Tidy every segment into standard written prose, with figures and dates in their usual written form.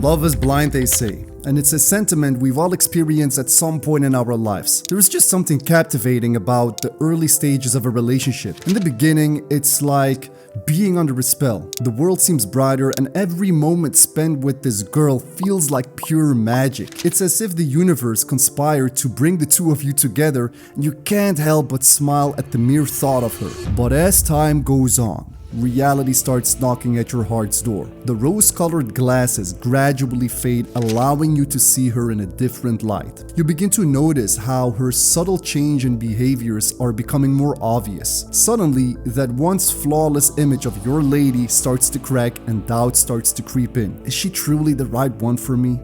Love is blind, they say, and it's a sentiment we've all experienced at some point in our lives. There's just something captivating about the early stages of a relationship. In the beginning, it's like being under a spell. The world seems brighter and every moment spent with this girl feels like pure magic. It's as if the universe conspired to bring the two of you together and you can't help but smile at the mere thought of her. But as time goes on, reality starts knocking at your heart's door. The rose-colored glasses gradually fade, allowing you to see her in a different light. You begin to notice how her subtle change in behaviors are becoming more obvious. Suddenly, that once flawless image of your lady starts to crack and doubt starts to creep in. Is she truly the right one for me?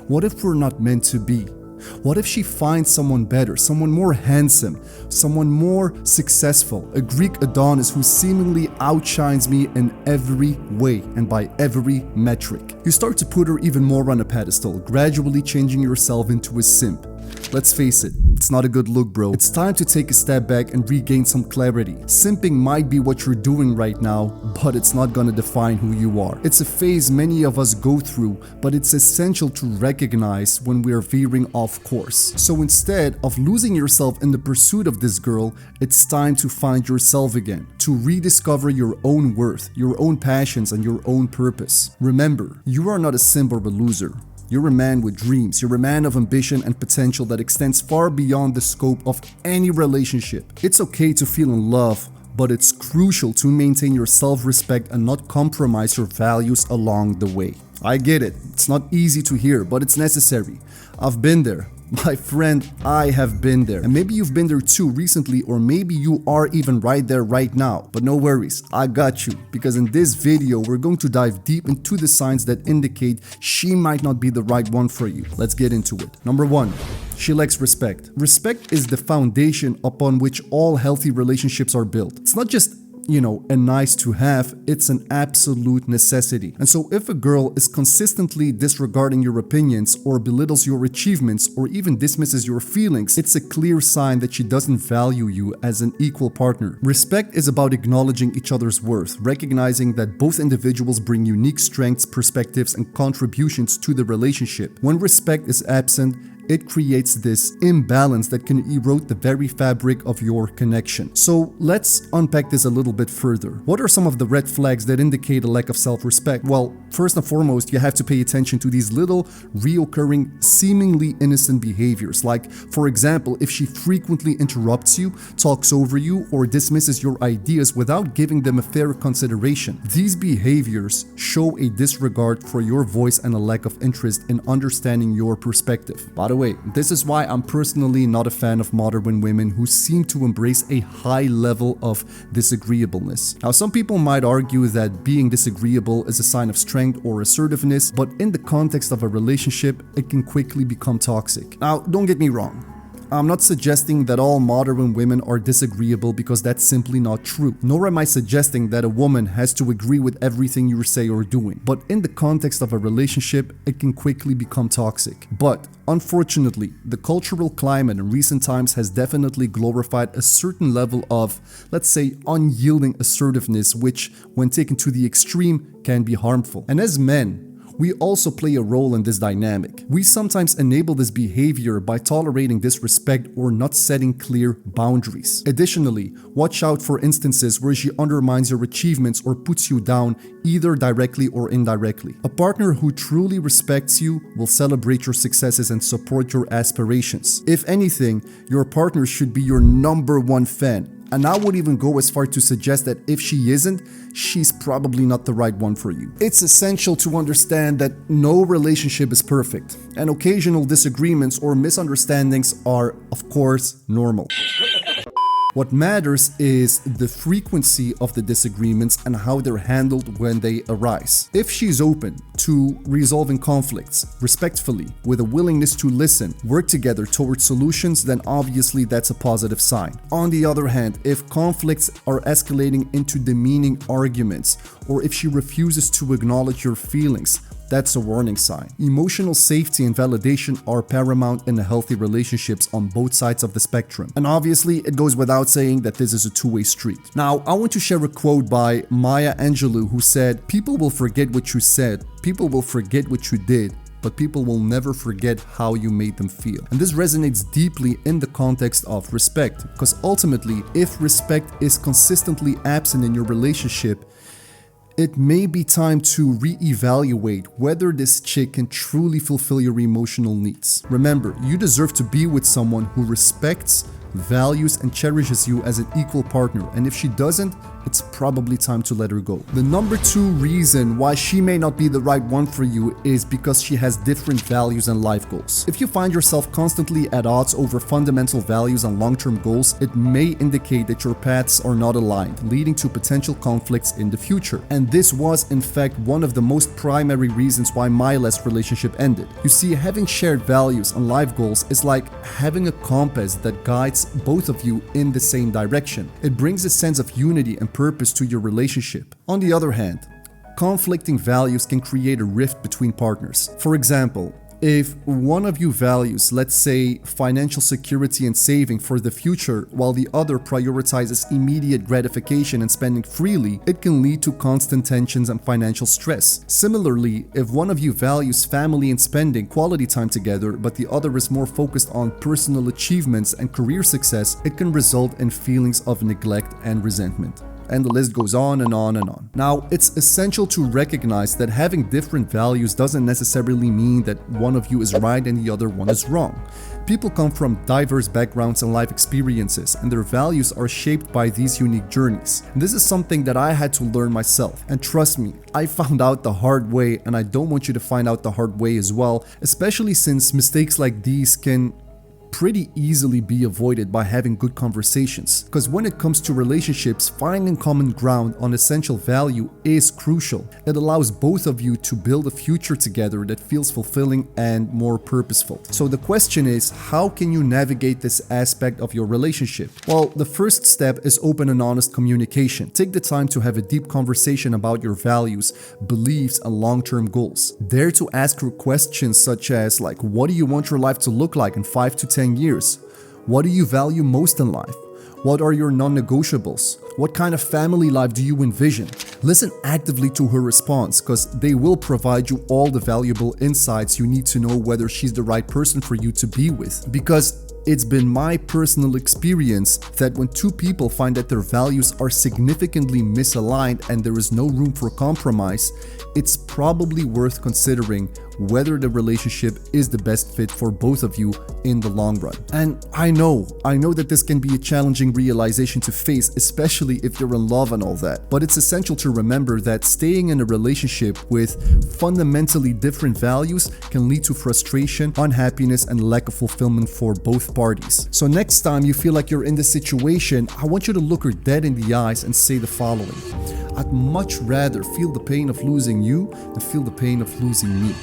What if we're not meant to be? What if she finds someone better, someone more handsome, someone more successful, a Greek Adonis who seemingly outshines me in every way and by every metric? You start to put her even more on a pedestal, gradually changing yourself into a simp. Let's face it, it's not a good look, bro. It's time to take a step back and regain some clarity. Simping might be what you're doing right now, but it's not gonna define who you are. It's a phase many of us go through, but it's essential to recognize when we are veering off course. So instead of losing yourself in the pursuit of this girl, it's time to find yourself again, to rediscover your own worth, your own passions, and your own purpose. Remember, you are not a simp or a loser. You're a man with dreams. You're a man of ambition and potential that extends far beyond the scope of any relationship. It's okay to feel in love, but it's crucial to maintain your self-respect and not compromise your values along the way. I get it. It's not easy to hear, but it's necessary. I've been there. My friend, I have been there. And maybe you've been there too recently, or maybe you are even right there right now. But no worries, I got you. Because in this video, we're going to dive deep into the signs that indicate she might not be the right one for you. Let's get into it. Number 1. She lacks respect. Respect is the foundation upon which all healthy relationships are built. It's not just a nice to have, it's an absolute necessity. And so if a girl is consistently disregarding your opinions or belittles your achievements or even dismisses your feelings, it's a clear sign that she doesn't value you as an equal partner. Respect is about acknowledging each other's worth, recognizing that both individuals bring unique strengths, perspectives, and contributions to the relationship. When respect is absent, it creates this imbalance that can erode the very fabric of your connection. So let's unpack this a little bit further. What are some of the red flags that indicate a lack of self-respect? Well, first and foremost, you have to pay attention to these little, reoccurring, seemingly innocent behaviors. Like, for example, if she frequently interrupts you, talks over you, or dismisses your ideas without giving them a fair consideration. These behaviors show a disregard for your voice and a lack of interest in understanding your perspective. By the way, this is why I'm personally not a fan of modern women who seem to embrace a high level of disagreeableness. Now, some people might argue that being disagreeable is a sign of strength or assertiveness, but in the context of a relationship, it can quickly become toxic. Now, don't get me wrong. I'm not suggesting that all modern women are disagreeable because that's simply not true. Nor am I suggesting that a woman has to agree with everything you say or doing. But in the context of a relationship, it can quickly become toxic. But unfortunately, the cultural climate in recent times has definitely glorified a certain level of, let's say, unyielding assertiveness, which, when taken to the extreme, can be harmful. And as men, we also play a role in this dynamic. We sometimes enable this behavior by tolerating disrespect or not setting clear boundaries. Additionally, watch out for instances where she undermines your achievements or puts you down, either directly or indirectly. A partner who truly respects you will celebrate your successes and support your aspirations. If anything, your partner should be your #1 fan. And I would even go as far to suggest that if she isn't, she's probably not the right one for you. It's essential to understand that no relationship is perfect, and occasional disagreements or misunderstandings are, of course, normal. What matters is the frequency of the disagreements and how they're handled when they arise. If she's open to resolving conflicts respectfully with a willingness to listen, work together towards solutions, then obviously that's a positive sign. On the other hand, if conflicts are escalating into demeaning arguments, or if she refuses to acknowledge your feelings, that's a warning sign. Emotional safety and validation are paramount in a healthy relationships on both sides of the spectrum. And obviously, it goes without saying that this is a two-way street. Now, I want to share a quote by Maya Angelou who said, "People will forget what you said, people will forget what you did, but people will never forget how you made them feel." And this resonates deeply in the context of respect, because ultimately, if respect is consistently absent in your relationship, it may be time to reevaluate whether this chick can truly fulfill your emotional needs. Remember, you deserve to be with someone who respects, values, and cherishes you as an equal partner, and if she doesn't, it's probably time to let her go. The number 2 reason why she may not be the right one for you is because she has different values and life goals. If you find yourself constantly at odds over fundamental values and long-term goals, it may indicate that your paths are not aligned, leading to potential conflicts in the future. And this was, in fact, one of the most primary reasons why my last relationship ended. You see, having shared values and life goals is like having a compass that guides both of you in the same direction. It brings a sense of unity and purpose to your relationship. On the other hand, conflicting values can create a rift between partners. For example, if one of you values, let's say, financial security and saving for the future, while the other prioritizes immediate gratification and spending freely, it can lead to constant tensions and financial stress. Similarly, if one of you values family and spending quality time together, but the other is more focused on personal achievements and career success, it can result in feelings of neglect and resentment. And the list goes on and on and on. Now, it's essential to recognize that having different values doesn't necessarily mean that one of you is right and the other one is wrong. People come from diverse backgrounds and life experiences, and their values are shaped by these unique journeys. And this is something that I had to learn myself. And trust me, I found out the hard way, and I don't want you to find out the hard way as well, especially since mistakes like these can pretty easily be avoided by having good conversations. Because when it comes to relationships, finding common ground on essential value is crucial. It allows both of you to build a future together that feels fulfilling and more purposeful. So the question is, how can you navigate this aspect of your relationship? Well, the first step is open and honest communication. Take the time to have a deep conversation about your values, beliefs, and long-term goals. Dare to ask her questions such as, like, what do you want your life to look like in 5 to 10 years? What do you value most in life? What are your non-negotiables? What kind of family life do you envision? Listen actively to her response, because they will provide you all the valuable insights you need to know whether she's the right person for you to be with. Because it's been my personal experience that when two people find that their values are significantly misaligned and there is no room for compromise, it's probably worth considering whether the relationship is the best fit for both of you in the long run. And I know that this can be a challenging realization to face, especially if you're in love and all that. But it's essential to remember that staying in a relationship with fundamentally different values can lead to frustration, unhappiness, and lack of fulfillment for both parties. So next time you feel like you're in this situation, I want you to look her dead in the eyes and say the following: I'd much rather feel the pain of losing you than feel the pain of losing me.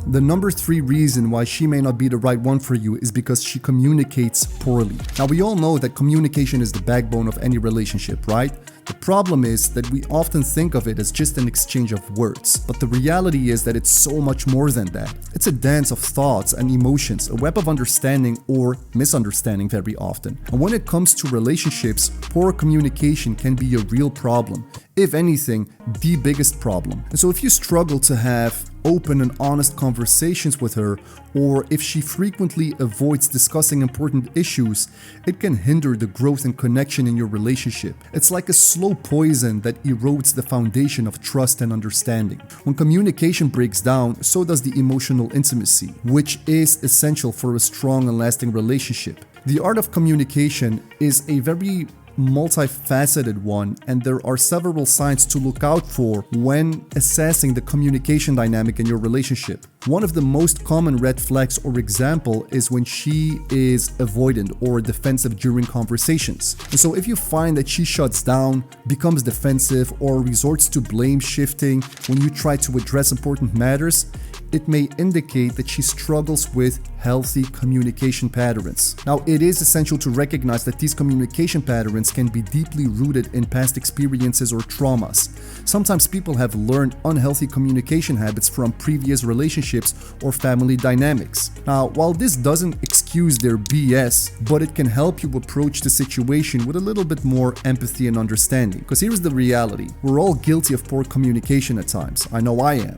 The number 3 reason why she may not be the right one for you is because she communicates poorly. Now, we all know that communication is the backbone of any relationship, right? The problem is that we often think of it as just an exchange of words, but the reality is that it's so much more than that. It's a dance of thoughts and emotions, a web of understanding or misunderstanding very often. And when it comes to relationships, poor communication can be a real problem. If anything, the biggest problem. And so if you struggle to have open and honest conversations with her, or if she frequently avoids discussing important issues, it can hinder the growth and connection in your relationship. It's like a slow poison that erodes the foundation of trust and understanding. When communication breaks down, so does the emotional intimacy, which is essential for a strong and lasting relationship. The art of communication is a very multifaceted one, and there are several signs to look out for when assessing the communication dynamic in your relationship. One of the most common red flags or example is when she is avoidant or defensive during conversations. And so if you find that she shuts down, becomes defensive, or resorts to blame shifting when you try to address important matters, it may indicate that she struggles with healthy communication patterns. Now, it is essential to recognize that these communication patterns can be deeply rooted in past experiences or traumas. Sometimes people have learned unhealthy communication habits from previous relationships or family dynamics. Now, while this doesn't excuse their BS, but it can help you approach the situation with a little bit more empathy and understanding. Because here's the reality: we're all guilty of poor communication at times. I know I am.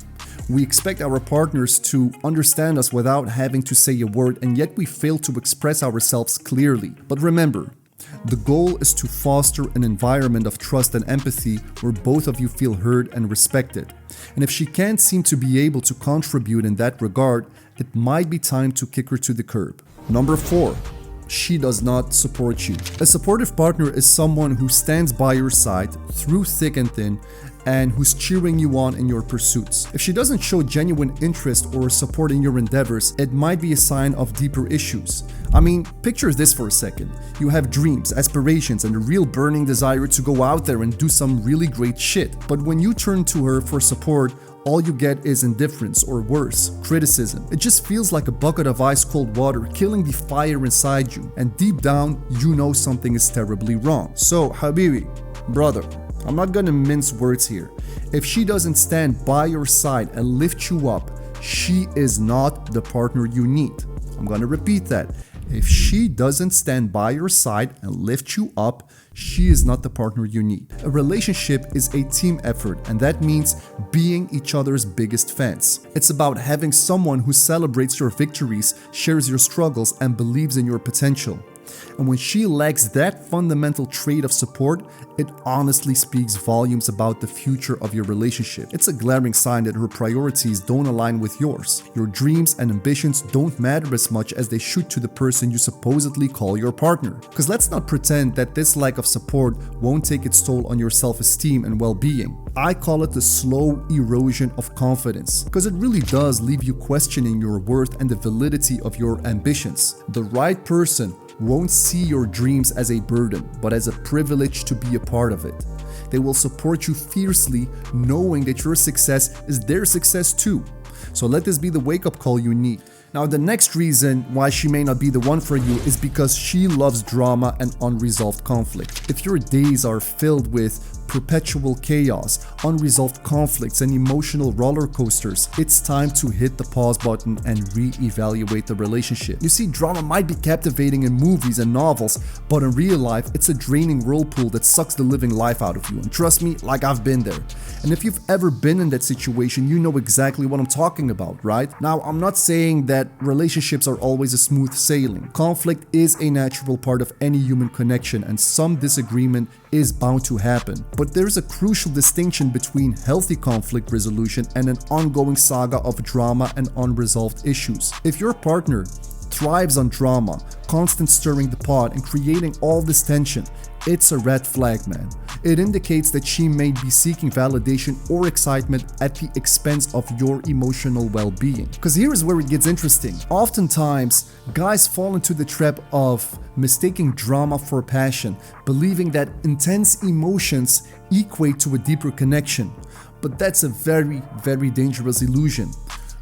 We expect our partners to understand us without having to say a word, and yet we fail to express ourselves clearly. But remember, the goal is to foster an environment of trust and empathy where both of you feel heard and respected. And if she can't seem to be able to contribute in that regard, it might be time to kick her to the curb. Number 4. She does not support you. A supportive partner is someone who stands by your side through thick and thin and who's cheering you on in your pursuits. If she doesn't show genuine interest or support in your endeavors, it might be a sign of deeper issues. I mean, picture this for a second. You have dreams, aspirations, and a real burning desire to go out there and do some really great shit. But when you turn to her for support, all you get is indifference, or worse, criticism. It just feels like a bucket of ice cold water killing the fire inside you, and deep down, you know something is terribly wrong. So, Habibi, brother, I'm not gonna mince words here. If she doesn't stand by your side and lift you up, she is not the partner you need. I'm gonna repeat that. If she doesn't stand by your side and lift you up, she is not the partner you need. A relationship is a team effort, and that means being each other's biggest fans. It's about having someone who celebrates your victories, shares your struggles, and believes in your potential. And when she lacks that fundamental trait of support, it honestly speaks volumes about the future of your relationship. It's a glaring sign that her priorities don't align with yours. Your dreams and ambitions don't matter as much as they should to the person you supposedly call your partner. Because let's not pretend that this lack of support won't take its toll on your self-esteem and well-being. I call it the slow erosion of confidence, because it really does leave you questioning your worth and the validity of your ambitions. The right person won't see your dreams as a burden, but as a privilege to be a part of it. They will support you fiercely, knowing that your success is their success too. So let this be the wake-up call you need. Now, the next reason why she may not be the one for you is because she loves drama and unresolved conflict. If your days are filled with perpetual chaos, unresolved conflicts, and emotional roller coasters, it's time to hit the pause button and re-evaluate the relationship. You see, drama might be captivating in movies and novels, but in real life, it's a draining whirlpool that sucks the living life out of you. And trust me, like I've been there. And if you've ever been in that situation, you know exactly what I'm talking about, right? Now, I'm not saying that relationships are always a smooth sailing. Conflict is a natural part of any human connection, and some disagreement is bound to happen. But there's a crucial distinction between healthy conflict resolution and an ongoing saga of drama and unresolved issues. If your partner thrives on drama, constant stirring the pot, and creating all this tension, it's a red flag, man. It indicates that she may be seeking validation or excitement at the expense of your emotional well-being. Because here's where it gets interesting. Oftentimes, guys fall into the trap of mistaking drama for passion, believing that intense emotions equate to a deeper connection. But that's a very, very dangerous illusion.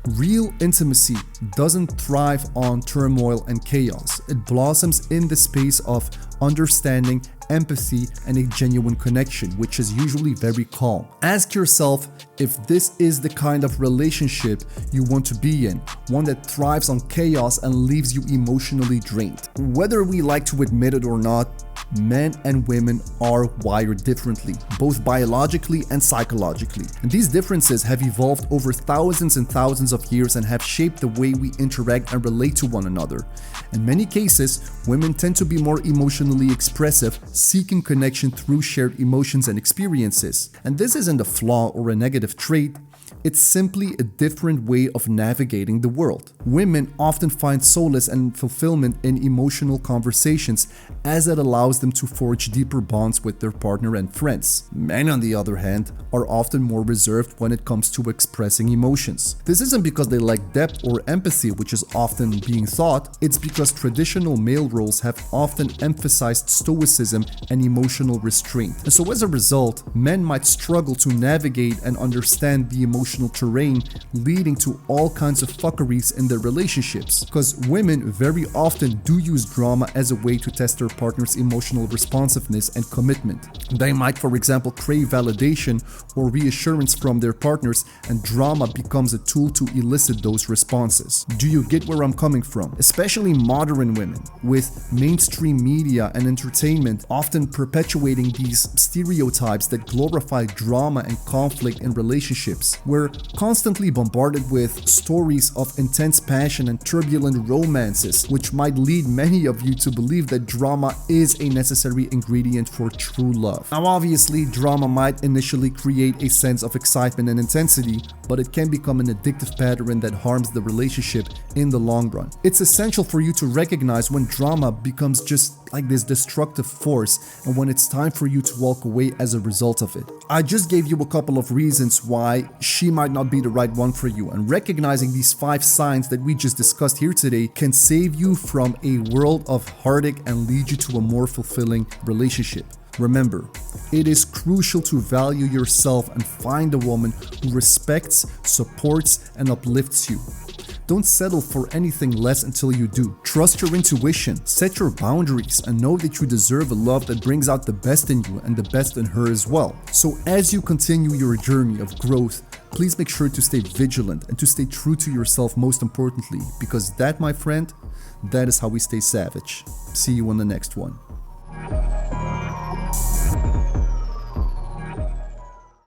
Real intimacy doesn't thrive on turmoil and chaos. It blossoms in the space of understanding, empathy, and a genuine connection, which is usually very calm. Ask yourself if this is the kind of relationship you want to be in, one that thrives on chaos and leaves you emotionally drained. Whether we like to admit it or not, men and women are wired differently, both biologically and psychologically. And these differences have evolved over thousands and thousands of years and have shaped the way we interact and relate to one another. In many cases, women tend to be more emotionally expressive, seeking connection through shared emotions and experiences. And this isn't a flaw or a negative trait. It's simply a different way of navigating the world. Women often find solace and fulfillment in emotional conversations, as it allows them to forge deeper bonds with their partner and friends. Men, on the other hand, are often more reserved when it comes to expressing emotions. This isn't because they lack depth or empathy, which is often being thought. It's because traditional male roles have often emphasized stoicism and emotional restraint. And so as a result, men might struggle to navigate and understand the emotional terrain, leading to all kinds of fuckeries in their relationships. Because women very often do use drama as a way to test their partner's emotional responsiveness and commitment. They might, for example, crave validation or reassurance from their partners, and drama becomes a tool to elicit those responses. Do you get where I'm coming from? Especially modern women, with mainstream media and entertainment often perpetuating these stereotypes that glorify drama and conflict in relationships. We're constantly bombarded with stories of intense passion and turbulent romances, which might lead many of you to believe that drama is a necessary ingredient for true love. Now, obviously, drama might initially create a sense of excitement and intensity, but it can become an addictive pattern that harms the relationship in the long run. It's essential for you to recognize when drama becomes just like this destructive force and when it's time for you to walk away as a result of it. I just gave you a couple of reasons why she might not be the right one for you, and recognizing these 5 signs that we just discussed here today can save you from a world of heartache and lead you to a more fulfilling relationship. Remember, it is crucial to value yourself and find a woman who respects, supports, and uplifts you. Don't settle for anything less until you do. Trust your intuition, set your boundaries, and know that you deserve a love that brings out the best in you and the best in her as well. So as you continue your journey of growth, please make sure to stay vigilant and to stay true to yourself, most importantly, because that, my friend, that is how we stay savage. See you on the next one.